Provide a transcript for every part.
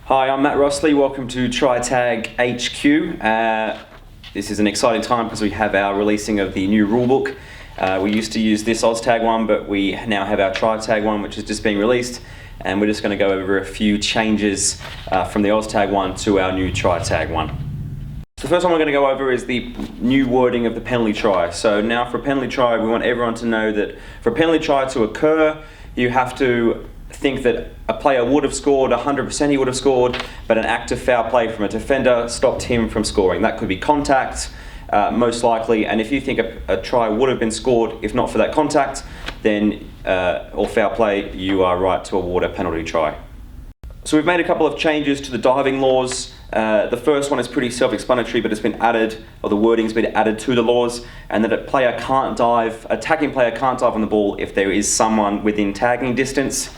Hi, I'm Matt Rossleigh. Welcome to Try Tag HQ. This is an exciting time because we have our releasing of the new rulebook. We used to use this Tag one, but we now have our Try Tag one, which is just being released. And we're just going to go over a few changes from the Tag one to our new Try Tag one. So the first one we're going to go over is the new wording of the penalty try. So now for a penalty try, we want everyone to know that for a penalty try to occur, you have to think that a player would have scored, 100% he would have scored, but an act of foul play from a defender stopped him from scoring. That could be contact, most likely, and if you think a try would have been scored if not for that contact, then, or foul play, you are right to award a penalty try. So we've made a couple of changes to the diving laws. The first one is pretty self-explanatory, but it's been added, or the wording's been added to the laws, and that a tagging player can't dive on the ball if there is someone within tagging distance.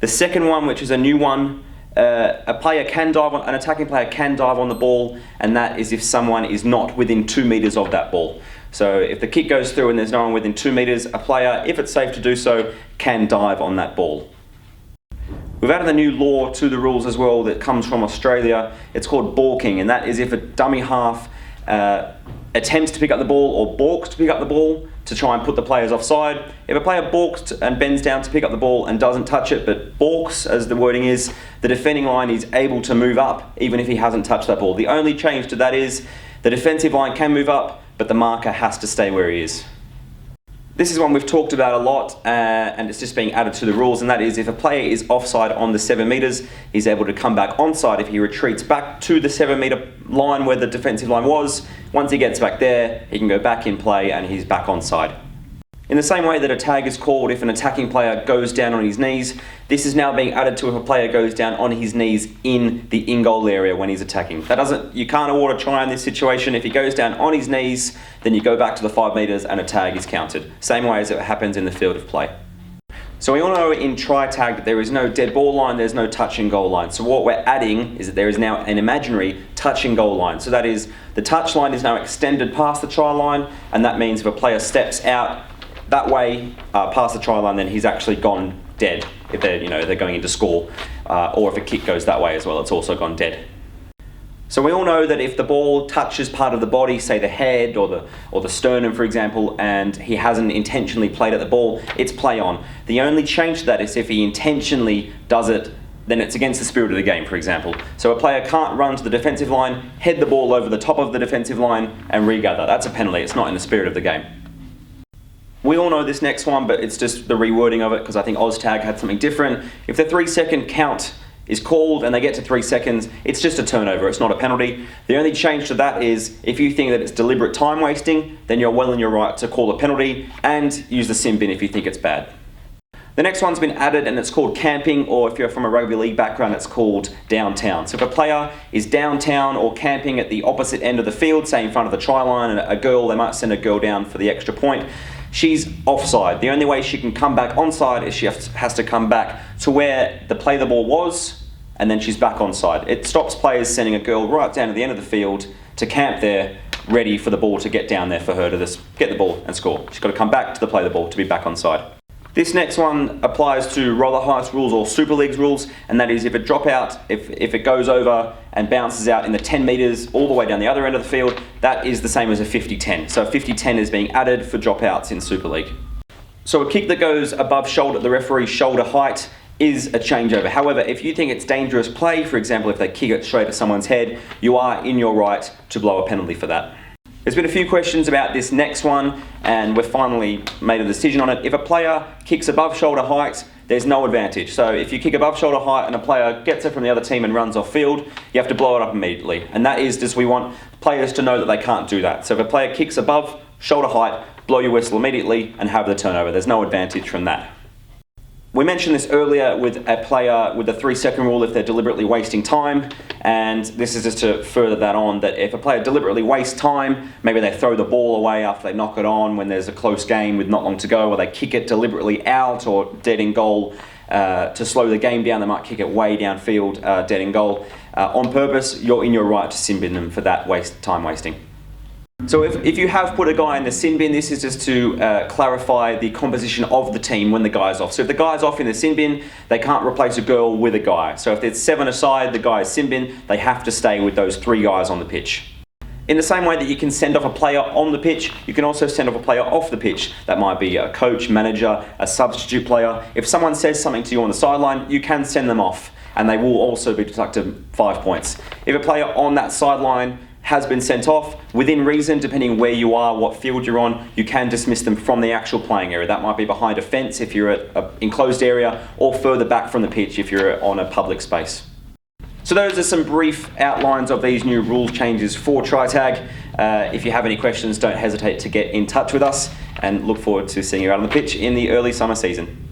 The second one, which is a new one, an attacking player can dive on the ball, and that is if someone is not within 2 meters of that ball. So if the kick goes through and there's no one within 2 meters, a player, if it's safe to do so, can dive on that ball. We've added a new law to the rules as well that comes from Australia. It's called balking, and that is if a dummy half attempts to pick up the ball or balks to pick up the ball to try and put the players offside. If a player balks and bends down to pick up the ball and doesn't touch it but balks, as the wording is, the defending line is able to move up even if he hasn't touched that ball. The only change to that is the defensive line can move up, but the marker has to stay where he is. This is one we've talked about a lot, and it's just being added to the rules, and that is if a player is offside on the 7 meters, he's able to come back onside if he retreats back to the 7 meter line where the defensive line was. Once he gets back there, he can go back in play and he's back onside. In the same way that a tag is called if an attacking player goes down on his knees, this is now being added to if a player goes down on his knees in the in-goal area when he's attacking. You can't award a try in this situation. If he goes down on his knees, then you go back to the 5 meters and a tag is counted. Same way as it happens in the field of play. So we all know in Try Tag that there is no dead ball line, there's no touch and goal line. So what we're adding is that there is now an imaginary touch and goal line. So that is, the touch line is now extended past the try line, and that means if a player steps out that way, past the try line, then he's actually gone dead. If they're going in to score, or if a kick goes that way as well, it's also gone dead. So we all know that if the ball touches part of the body, say the head or the sternum, for example, and he hasn't intentionally played at the ball, it's play on. The only change to that is if he intentionally does it, then it's against the spirit of the game, for example. So a player can't run to the defensive line, head the ball over the top of the defensive line, and regather. That's a penalty. It's not in the spirit of the game. We all know this next one, but it's just the rewording of it because I think Tag had something different. If the 3 second count is called and they get to 3 seconds, it's just a turnover, it's not a penalty. The only change to that is if you think that it's deliberate time wasting, then you're well in your right to call a penalty and use the sin bin if you think it's bad. The next one's been added and it's called camping, or if you're from a rugby league background, it's called downtown. So if a player is downtown or camping at the opposite end of the field, say in front of the try line, and they might send a girl down for the extra point, she's offside. The only way she can come back onside is she has to come back to where the play the ball was, and then she's back onside. It stops players sending a girl right down to the end of the field to camp there, ready for the ball to get down there for her to just get the ball and score. She's got to come back to the play the ball to be back onside. This next one applies to roller heights rules or Super Leagues rules, and that is if a dropout, if it goes over and bounces out in the 10 meters all the way down the other end of the field, that is the same as a 50-10. So a 50-10 is being added for dropouts in Super League. So a kick that goes above the referee's shoulder height is a changeover. However, if you think it's dangerous play, for example, if they kick it straight at someone's head, you are in your right to blow a penalty for that. There's been a few questions about this next one, and we've finally made a decision on it. If a player kicks above shoulder height, there's no advantage. So if you kick above shoulder height and a player gets it from the other team and runs off field, you have to blow it up immediately. And that is just, we want players to know that they can't do that. So if a player kicks above shoulder height, blow your whistle immediately and have the turnover. There's no advantage from that. We mentioned this earlier with a player with the 3 second rule if they're deliberately wasting time, and this is just to further that on, that if a player deliberately wastes time, maybe they throw the ball away after they knock it on when there's a close game with not long to go, or they kick it deliberately out or dead in goal to slow the game down, they might kick it way downfield, dead in goal. On purpose, you're in your right to sin bin them for that time wasting. So if you have put a guy in the sin bin, this is just to clarify the composition of the team when the guy's off. So if the guy's off in the sin bin, they can't replace a girl with a guy. So if there's 7 aside, the guy is sin bin, they have to stay with those 3 guys on the pitch. In the same way that you can send off a player on the pitch, you can also send off a player off the pitch. That might be a coach, manager, a substitute player. If someone says something to you on the sideline, you can send them off, and they will also be deducted 5 points. If a player on that sideline has been sent off, within reason, depending where you are, what field you're on, you can dismiss them from the actual playing area. That might be behind a fence if you're at an enclosed area, or further back from the pitch if you're on a public space. So those are some brief outlines of these new rule changes for Try Tag. If you have any questions, don't hesitate to get in touch with us, and look forward to seeing you out on the pitch in the early summer season.